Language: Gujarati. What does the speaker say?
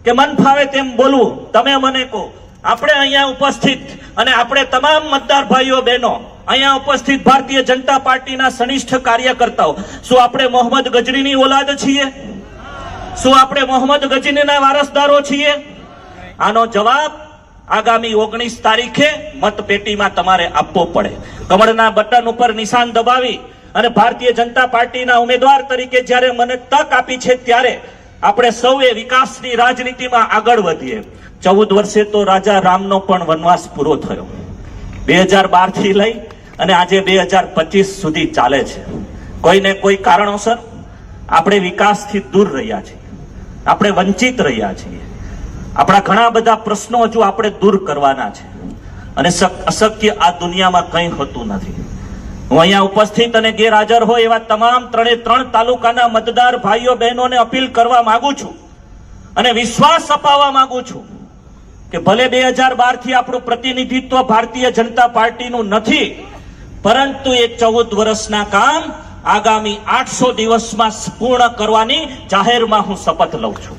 કે મન ફાવે તેમ બોલવું, તમે મને કહો. આપણે અહીંયા ઉપસ્થિત અને આપણે તમામ મતદાર ભાઈઓ બહેનો અહીંયા ઉપસ્થિત ભારતીય જનતા પાર્ટીના સનિષ્ઠ કાર્યકર્તાઓ, શું આપણે મોહમ્મદ ગજનીની ઓલાદ છીએ? શું આપણે મોહમ્મદ ગજનીના વારસદારો છીએ? આનો જવાબ આગામી 19 તારીખે મતપેટીમાં તમારે આપવો પડે. કમળના બટન ઉપર નિશાન દબાવી અને ભારતીય જનતા પાર્ટીના ઉમેદવાર તરીકે જ્યારે મને તક આપી છે ત્યારે આપણે સૌએ વિકાસની રાજનીતિમાં આગળ વધીએ. 14 વર્ષે તો રાજા રામનો પણ વનવાસ પૂરો થયો. 2012 થી લઈ અને આજે 2025 સુધી ચાલે છે. કોઈને કોઈ કારણોસર આપણે વિકાસથી દૂર રહ્યા છીએ, આપણે વંચિત રહ્યા છીએ. આપણા ઘણા બધા પ્રશ્નો હજુ આપણે દૂર કરવાના છે અને અશક્ય આ દુનિયામાં કંઈ હોતું નથી. હું અહીંયા ઉપસ્થિત અને ગેરહાજર હોય એવા તમામ 3 તાલુકાના મતદાર ભાઈઓ બહેનોને અપીલ કરવા માંગુ છું અને વિશ્વાસ અપાવવા માંગુ છું કે ભલે 2012 થી આપણું પ્રતિનિધિત્વ ભારતીય જનતા પાર્ટીનું નથી, પરંતુ એ 14 વર્ષના કામ આગામી 800 દિવસમાં પૂર્ણ કરવાની જાહેરમાં હું શપથ લઉં છું.